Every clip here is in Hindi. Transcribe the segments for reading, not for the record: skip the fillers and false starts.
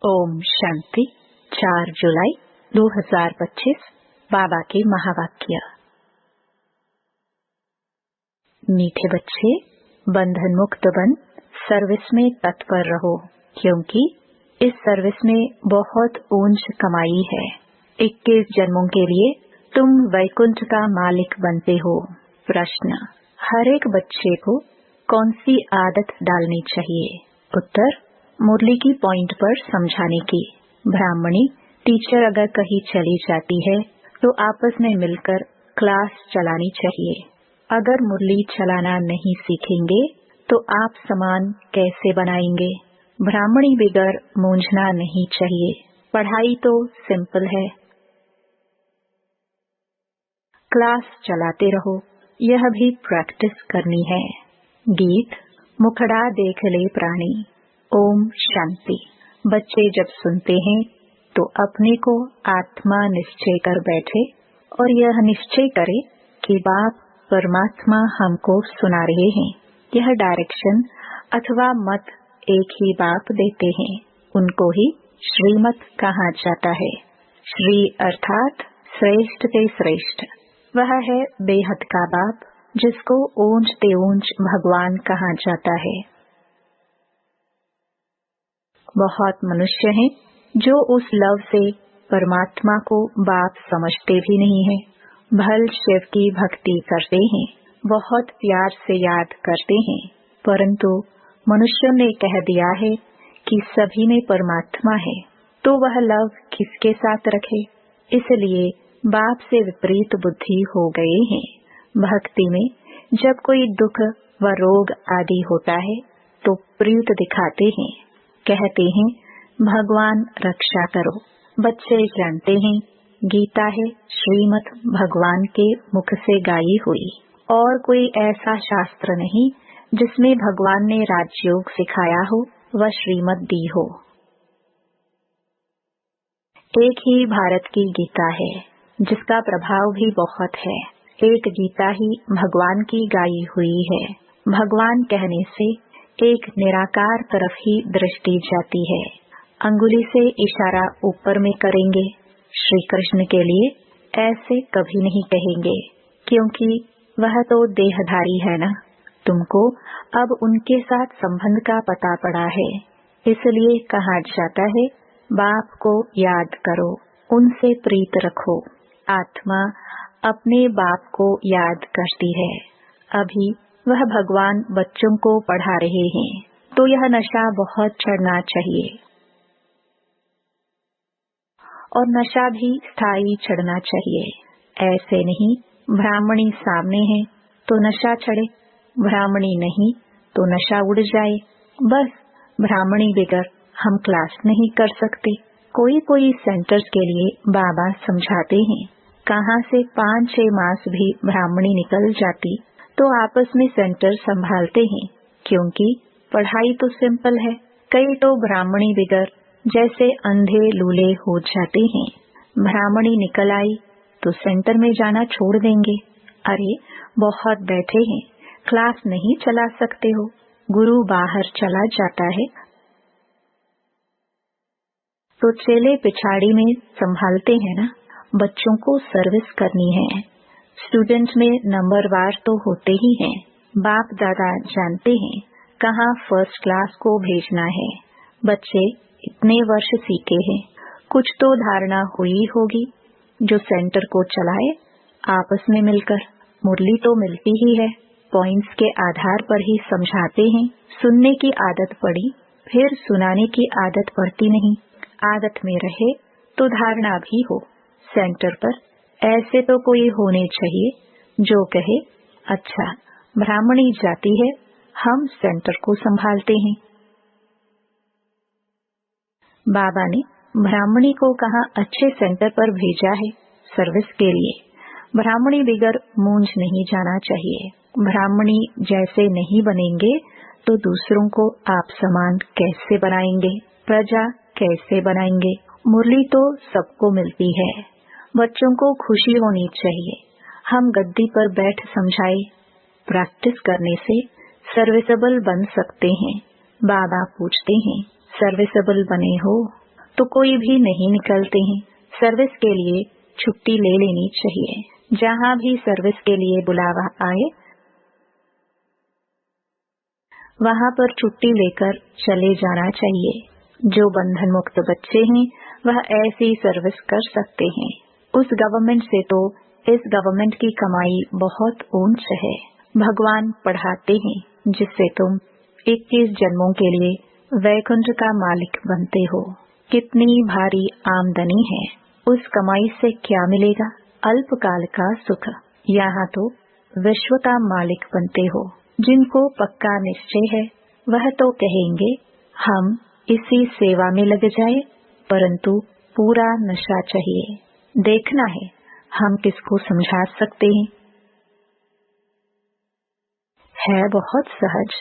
ओम शांति 4 जुलाई 2025 बाबा के महावाक्य। मीठे बच्चे, बंधन मुक्त बन सर्विस में तत्पर रहो, क्योंकि इस सर्विस में बहुत ऊंच कमाई है। 21 जन्मों के लिए तुम वैकुंठ का मालिक बनते हो। प्रश्न: हर एक बच्चे को कौन सी आदत डालनी चाहिए? उत्तर: मुरली की पॉइंट पर समझाने की। ब्राह्मणी टीचर अगर कहीं चली जाती है तो आपस में मिलकर क्लास चलानी चाहिए। अगर मुरली चलाना नहीं सीखेंगे तो आप समान कैसे बनाएंगे? ब्राह्मणी बिगर मूंझना नहीं चाहिए। पढ़ाई तो सिंपल है, क्लास चलाते रहो, यह भी प्रैक्टिस करनी है। गीत: मुखड़ा देख ले प्राणी। ओम शांति। बच्चे जब सुनते हैं तो अपने को आत्मा निश्चय कर बैठे और यह निश्चय करे कि बाप परमात्मा हमको सुना रहे हैं। यह डायरेक्शन अथवा मत एक ही बाप देते हैं, उनको ही श्रीमत कहा जाता है। श्री अर्थात श्रेष्ठ से श्रेष्ठ, वह है बेहद का बाप, जिसको ऊंच ते ऊंच भगवान कहा जाता है। बहुत मनुष्य हैं जो उस लव से परमात्मा को बाप समझते भी नहीं है। भल शिव की भक्ति करते हैं, बहुत प्यार से याद करते हैं, परंतु मनुष्यों ने कह दिया है कि सभी में परमात्मा है, तो वह लव किसके साथ रखे? इसलिए बाप से विपरीत बुद्धि हो गए हैं। भक्ति में जब कोई दुख व रोग आदि होता है तो प्रीत दिखाते हैं, कहते हैं भगवान रक्षा करो। बच्चे जानते हैं गीता है श्रीमत भगवान के मुख से गाई हुई, और कोई ऐसा शास्त्र नहीं जिसमें भगवान ने राजयोग सिखाया हो व श्रीमत दी हो। एक ही भारत की गीता है जिसका प्रभाव भी बहुत है। एक गीता ही भगवान की गाई हुई है। भगवान कहने से एक निराकार तरफ ही दृष्टि जाती है। अंगुली से इशारा ऊपर में करेंगे, श्री कृष्ण के लिए ऐसे कभी नहीं कहेंगे, क्योंकि वह तो देहधारी है ना। तुमको अब उनके साथ संबंध का पता पड़ा है, इसलिए कहा जाता है बाप को याद करो, उनसे प्रीत रखो। आत्मा अपने बाप को याद करती है। अभी वह भगवान बच्चों को पढ़ा रहे हैं, तो यह नशा बहुत चढ़ना चाहिए, और नशा भी स्थायी चढ़ना चाहिए। ऐसे नहीं ब्राह्मणी सामने है तो नशा चढ़े, ब्राह्मणी नहीं तो नशा उड़ जाए। बस ब्राह्मणी बिगर हम क्लास नहीं कर सकते। कोई सेंटर्स के लिए बाबा समझाते हैं, कहाँ से 5-6 मास भी ब्राह्मणी निकल जाती तो आपस में सेंटर संभालते हैं, क्योंकि पढ़ाई तो सिंपल है। कई तो ब्राह्मणी बिगर जैसे अंधे लूले हो जाते हैं। ब्राह्मणी निकल आई तो सेंटर में जाना छोड़ देंगे। अरे बहुत बैठे हैं, क्लास नहीं चला सकते हो, गुरु बाहर चला जाता है तो चेले पिछाड़ी में संभालते हैं ना। बच्चों को सर्विस करनी है। स्टूडेंट में नंबरवार तो होते ही हैं। बाप दादा जानते हैं कहाँ फर्स्ट क्लास को भेजना है। बच्चे इतने वर्ष सीखे हैं, कुछ तो धारणा हुई होगी। जो सेंटर को चलाए आपस में मिलकर, मुरली तो मिलती ही है, पॉइंट्स के आधार पर ही समझाते हैं। सुनने की आदत पड़ी, फिर सुनाने की आदत पड़ती नहीं। आदत में रहे तो धारणा भी हो। सेंटर पर ऐसे तो कोई होने चाहिए जो कहे अच्छा ब्राह्मणी जाती है, हम सेंटर को संभालते हैं। बाबा ने ब्राह्मणी को कहा अच्छे सेंटर पर भेजा है सर्विस के लिए। ब्राह्मणी बिगर मूंझ नहीं जाना चाहिए। ब्राह्मणी जैसे नहीं बनेंगे तो दूसरों को आप समान कैसे बनाएंगे? प्रजा कैसे बनाएंगे? मुरली तो सबको मिलती है, बच्चों को खुशी होनी चाहिए। हम गद्दी पर बैठ समझाए, प्रैक्टिस करने से सर्विसेबल बन सकते हैं। बाबा पूछते हैं सर्विसेबल बने हो? तो कोई भी नहीं निकलते हैं। सर्विस के लिए छुट्टी ले लेनी चाहिए। जहाँ भी सर्विस के लिए बुलावा आए वहाँ पर छुट्टी लेकर चले जाना चाहिए। जो बंधन मुक्त बच्चे हैं वह ऐसी सर्विस कर सकते हैं। उस गवर्नमेंट से तो इस गवर्नमेंट की कमाई बहुत ऊंच है। भगवान पढ़ाते हैं जिससे तुम 21 जन्मों के लिए वैकुंठ का मालिक बनते हो। कितनी भारी आमदनी है, उस कमाई से क्या मिलेगा? अल्पकाल का सुख। यहाँ तो विश्व का मालिक बनते हो। जिनको पक्का निश्चय है वह तो कहेंगे हम इसी सेवा में लग जाए, परंतु पूरा नशा चाहिए। देखना है हम किसको समझा सकते हैं। है बहुत सहज।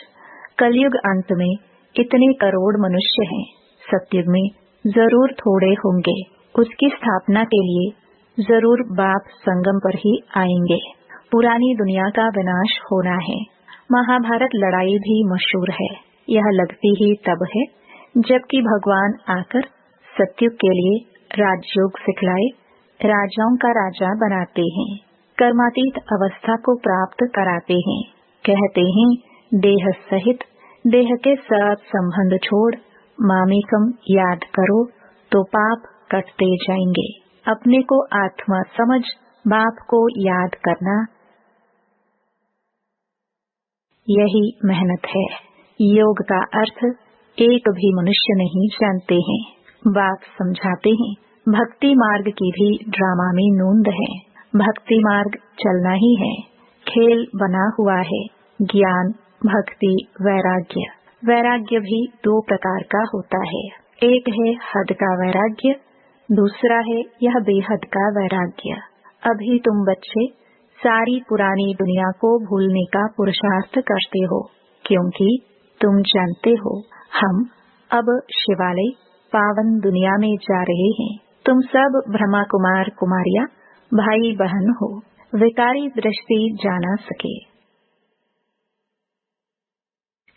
कलयुग अंत में इतने करोड़ मनुष्य हैं, सतयुग में जरूर थोड़े होंगे। उसकी स्थापना के लिए जरूर बाप संगम पर ही आएंगे। पुरानी दुनिया का विनाश होना है। महाभारत लड़ाई भी मशहूर है। यह लगती ही तब है जबकि भगवान आकर सतयुग के लिए राजयोग सिखलाए, राजाओं का राजा बनाते हैं, कर्मातीत अवस्था को प्राप्त कराते हैं। कहते हैं देह सहित देह के साथ संबंध छोड़ मामेकम याद करो तो पाप कटते जाएंगे। अपने को आत्मा समझ बाप को याद करना, यही मेहनत है। योग का अर्थ एक भी मनुष्य नहीं जानते हैं। बाप समझाते हैं भक्ति मार्ग की भी ड्रामा में नोंद है। भक्ति मार्ग चलना ही है। खेल बना हुआ है। ज्ञान, भक्ति, वैराग्य। वैराग्य भी 2 प्रकार का होता है। एक है हद का वैराग्य, दूसरा है यह बेहद का वैराग्य। अभी तुम बच्चे सारी पुरानी दुनिया को भूलने का पुरुषार्थ करते हो, क्योंकि तुम जानते हो हम अब शिवालय पावन दुनिया में जा रहे हैं। तुम सब ब्रह्मा कुमार कुमारियां भाई बहन हो। विकारी दृष्टि जाना सके।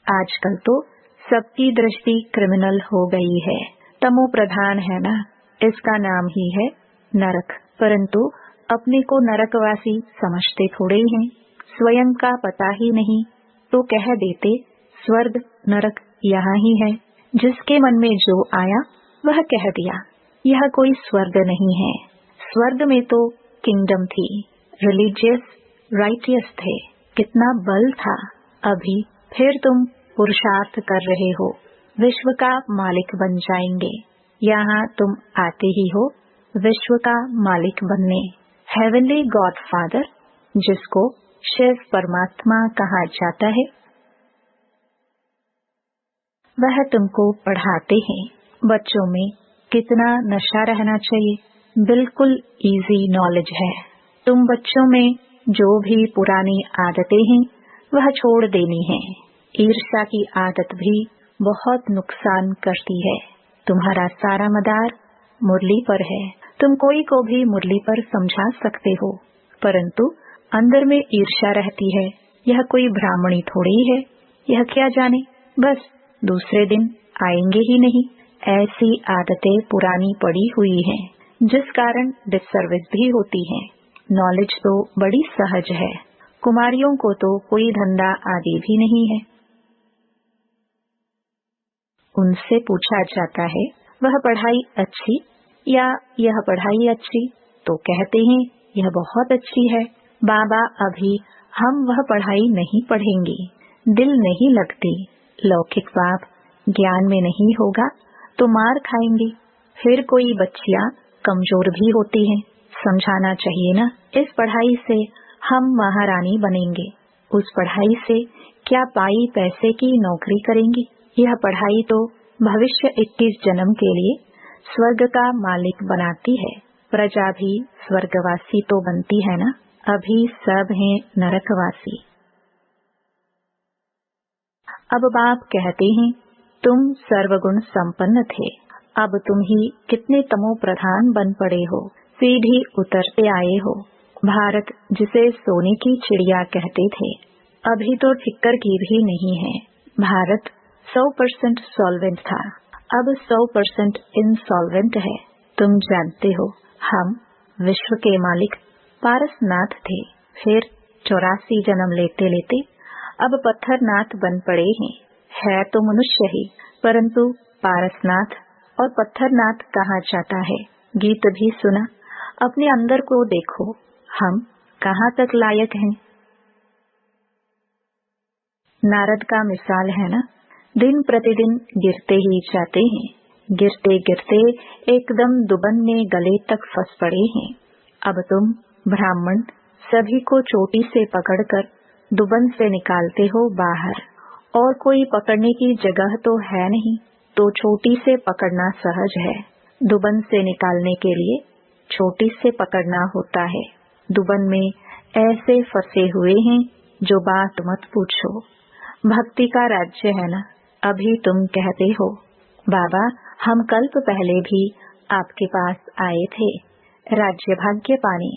आजकल तो सबकी दृष्टि क्रिमिनल हो गई है। तमो प्रधान है ना, इसका नाम ही है नरक। परंतु अपने को नरकवासी समझते थोड़े हैं। स्वयं का पता ही नहीं तो कह देते स्वर्ग नरक यहाँ ही है। जिसके मन में जो आया वह कह दिया। यह कोई स्वर्ग नहीं है। स्वर्ग में तो किंगडम थी, रिलीजियस, राइटियस थे, कितना बल था। अभी फिर तुम पुरुषार्थ कर रहे हो, विश्व का मालिक बन जाएंगे। यहाँ तुम आते ही हो विश्व का मालिक बनने। हेवनली गॉडफादर, जिसको शिव परमात्मा कहा जाता है, वह तुमको पढ़ाते हैं। बच्चों में कितना नशा रहना चाहिए, बिल्कुल इजी नॉलेज है। तुम बच्चों में जो भी पुरानी आदतें हैं वह छोड़ देनी है। ईर्ष्या की आदत भी बहुत नुकसान करती है। तुम्हारा सारा मदार मुरली पर है। तुम कोई को भी मुरली पर समझा सकते हो, परंतु अंदर में ईर्ष्या रहती है। यह कोई ब्राह्मणी थोड़ी है, यह क्या जाने, बस दूसरे दिन आएंगे ही नहीं। ऐसी आदतें पुरानी पड़ी हुई हैं, जिस कारण डिससर्विस भी होती है। नॉलेज तो बड़ी सहज है। कुमारियों को तो कोई धंधा आदि भी नहीं है। उनसे पूछा जाता है वह पढ़ाई अच्छी या यह पढ़ाई अच्छी, तो कहते हैं यह बहुत अच्छी है। बाबा अभी हम वह पढ़ाई नहीं पढ़ेंगे, दिल नहीं लगती। लौकिक बाप ज्ञान में नहीं होगा तो मार खाएंगे। फिर कोई बच्चियां कमजोर भी होती हैं, समझाना चाहिए ना। इस पढ़ाई से हम महारानी बनेंगे, उस पढ़ाई से क्या पाई पैसे की नौकरी करेंगी। यह पढ़ाई तो भविष्य 21 जन्म के लिए स्वर्ग का मालिक बनाती है। प्रजा भी स्वर्गवासी तो बनती है ना। अभी सब हैं नरकवासी। अब बाप कहते हैं तुम सर्वगुण संपन्न थे, अब तुम ही कितने तमो प्रधान बन पड़े हो, सीढ़ी उतरते आए हो। भारत जिसे सोने की चिड़िया कहते थे, अभी तो ठिक्कर की भी नहीं है। भारत 100% सॉल्वेंट था, अब 100% इंसॉल्वेंट है। तुम जानते हो, हम विश्व के मालिक पारसनाथ थे, फिर 84 जन्म लेते लेते अब पत्थरनाथ बन पड़े हैं। है तो मनुष्य ही, परंतु पारसनाथ और पत्थरनाथ कहा जाता है। गीत भी सुना, अपने अंदर को देखो, हम कहाँ तक लायक हैं। नारद का मिसाल है ना, दिन प्रतिदिन गिरते ही जाते हैं, गिरते गिरते एकदम दुबन में गले तक फंस पड़े हैं। अब तुम ब्राह्मण सभी को चोटी से पकड़कर दुबन से निकालते हो बाहर, और कोई पकड़ने की जगह तो है नहीं, तो चोटी से पकड़ना सहज है। दुबन से निकालने के लिए चोटी से पकड़ना होता है। दुबन में ऐसे फंसे हुए हैं जो बात मत पूछो। भक्ति का राज्य है ना। अभी तुम कहते हो, बाबा हम कल्प पहले भी आपके पास आए थे, राज्य भाग्य पाने।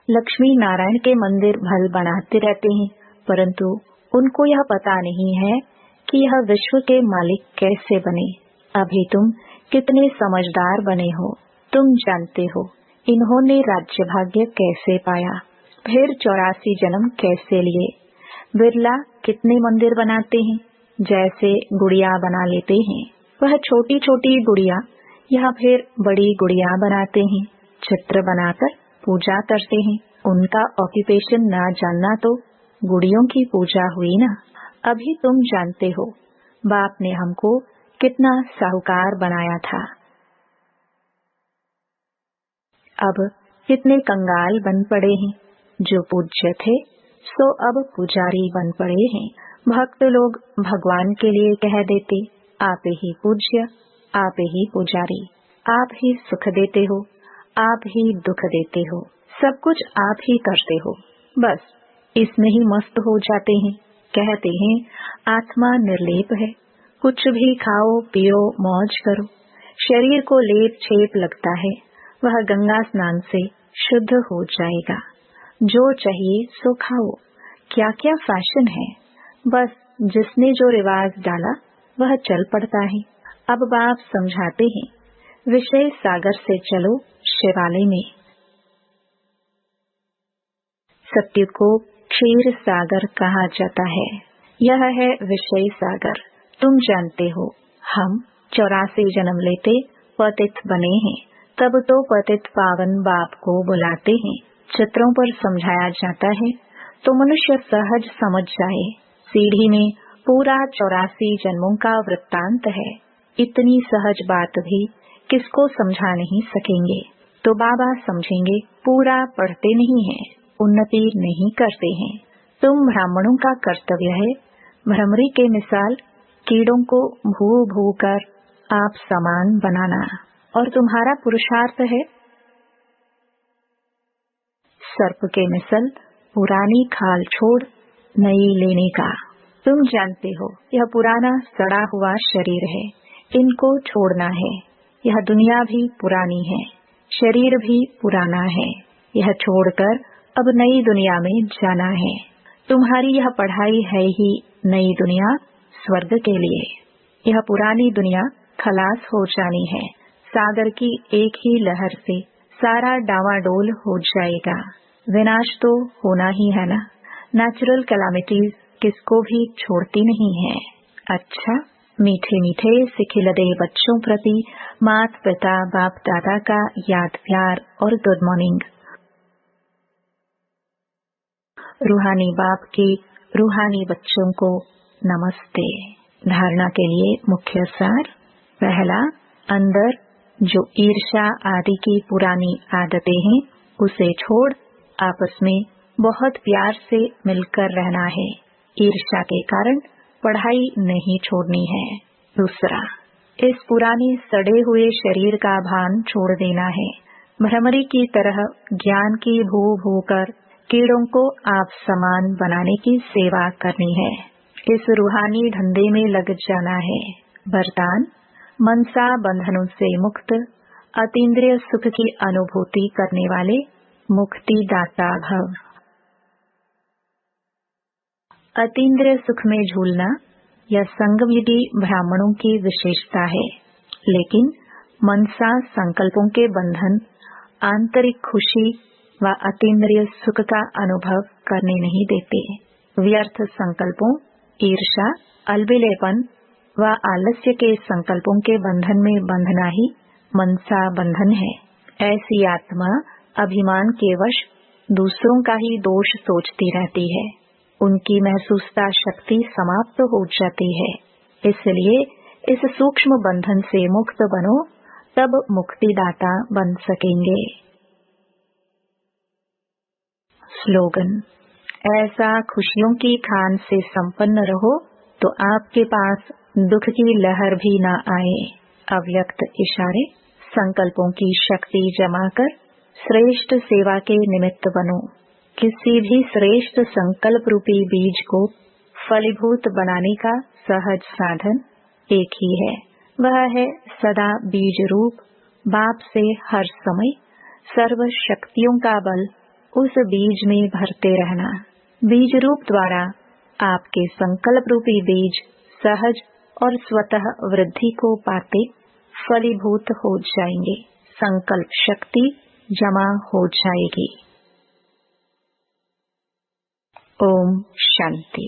लक्ष्मी नारायण के मंदिर भल बनाते रहते हैं, परंतु उनको यह पता नहीं है कि यह विश्व के मालिक कैसे बने। अभी तुम कितने समझदार बने हो। तुम जानते हो इन्होंने राज्य भाग्य कैसे पाया, फिर 84 जन्म कैसे लिए। बिरला कितने मंदिर बनाते हैं, जैसे गुड़िया बना लेते हैं, वह छोटी छोटी गुड़िया या फिर बड़ी गुड़िया बनाते हैं, चित्र बनाकर पूजा करते हैं। उनका ऑक्यूपेशन ना जानना तो गुड़ियों की पूजा हुई ना। अभी तुम जानते हो, बाप ने हमको कितना साहूकार बनाया था। अब कितने कंगाल बन पड़े हैं, जो पूज्य थे सो अब पुजारी बन पड़े हैं। भक्त लोग भगवान के लिए कह देते, आप ही पूज्य, आप ही पुजारी, आप ही सुख देते हो, आप ही दुख देते हो, सब कुछ आप ही करते हो। बस इसमें ही मस्त हो जाते हैं। कहते हैं आत्मा निर्लेप है, कुछ भी खाओ पियो मौज करो। शरीर को लेप छेप लगता है, वह गंगा स्नान से शुद्ध हो जाएगा। जो चाहिए सो खाओ। क्या क्या फैशन है, बस जिसने जो रिवाज डाला वह चल पड़ता है। अब बाप समझाते हैं, विषय सागर से चलो शिवालय में। सत्य को क्षीर सागर कहा जाता है, यह है विषय सागर। तुम जानते हो, हम 84 जन्म लेते पतित बने हैं, तब तो पतित पावन बाप को बुलाते हैं। चित्रों पर समझाया जाता है तो मनुष्य सहज समझ जाए। सीढ़ी में पूरा 84 जन्मों का वृत्तांत है। इतनी सहज बात भी किसको समझा नहीं सकेंगे, तो बाबा समझेंगे। पूरा पढ़ते नहीं हैं, उन्नति नहीं करते हैं। तुम ब्राह्मणों का कर्तव्य है भ्रमरी के मिसाल कीड़ों को भू भू कर आप समान बनाना, और तुम्हारा पुरुषार्थ है सर्प के मिसल पुरानी खाल छोड़ नई लेने का। तुम जानते हो यह पुराना सड़ा हुआ शरीर है, इनको छोड़ना है। यह दुनिया भी पुरानी है, शरीर भी पुराना है, यह छोड़कर अब नई दुनिया में जाना है। तुम्हारी यह पढ़ाई है ही नई दुनिया स्वर्ग के लिए। यह पुरानी दुनिया खलास हो जानी है। सागर की एक ही लहर से सारा डावाडोल हो जाएगा। विनाश तो होना ही है ना। नेचुरल कैलामिटीज किसको भी छोड़ती नहीं है। अच्छा, मीठे मीठे सिखिलदे बच्चों प्रति मात पिता बाप दादा का याद प्यार और गुड मॉर्निंग। रूहानी बाप की रूहानी बच्चों को नमस्ते। धारणा के लिए मुख्य सार। पहला, अंदर जो ईर्ष्या आदि की पुरानी आदतें हैं उसे छोड़ आपस में बहुत प्यार से मिलकर रहना है। ईर्ष्या के कारण पढ़ाई नहीं छोड़नी है। दूसरा, इस पुराने सड़े हुए शरीर का भान छोड़ देना है। भ्रमरी की तरह ज्ञान की भू भू कर कीड़ों को आप समान बनाने की सेवा करनी है। इस रूहानी धंधे में लग जाना है। वरदान, मनसा बंधनों से मुक्त, अतीन्द्रिय सुख की अनुभूति करने वाले मुक्ति दाता भव। अतीन्द्रिय सुख में झूलना यह संगविधि ब्राह्मणों की विशेषता है, लेकिन मनसा संकल्पों के बंधन आंतरिक खुशी व अतीन्द्रिय सुख का अनुभव करने नहीं देते। व्यर्थ संकल्पों, ईर्ष्या, अलविलेपन व आलस्य के संकल्पों के बंधन में बंधना ही मनसा बंधन है। ऐसी आत्मा अभिमान के वश दूसरों का ही दोष सोचती रहती है। उनकी महसूसता शक्ति समाप्त हो जाती है। इसलिए इस सूक्ष्म बंधन से मुक्त बनो, तब मुक्तिदाता बन सकेंगे। स्लोगन: ऐसा खुशियों की खान से संपन्न रहो तो आपके पास दुख की लहर भी न आए। अव्यक्त इशारे: संकल्पों की शक्ति जमा कर श्रेष्ठ सेवा के निमित्त बनो। किसी भी श्रेष्ठ संकल्प रूपी बीज को फलीभूत बनाने का सहज साधन एक ही है, वह है सदा बीज रूप बाप से हर समय सर्व शक्तियों का बल उस बीज में भरते रहना। बीज रूप द्वारा आपके संकल्प रूपी बीज सहज और स्वतः वृद्धि को पाते फलीभूत हो जाएंगे। संकल्प शक्ति जमा हो जाएगी। ओम शांति।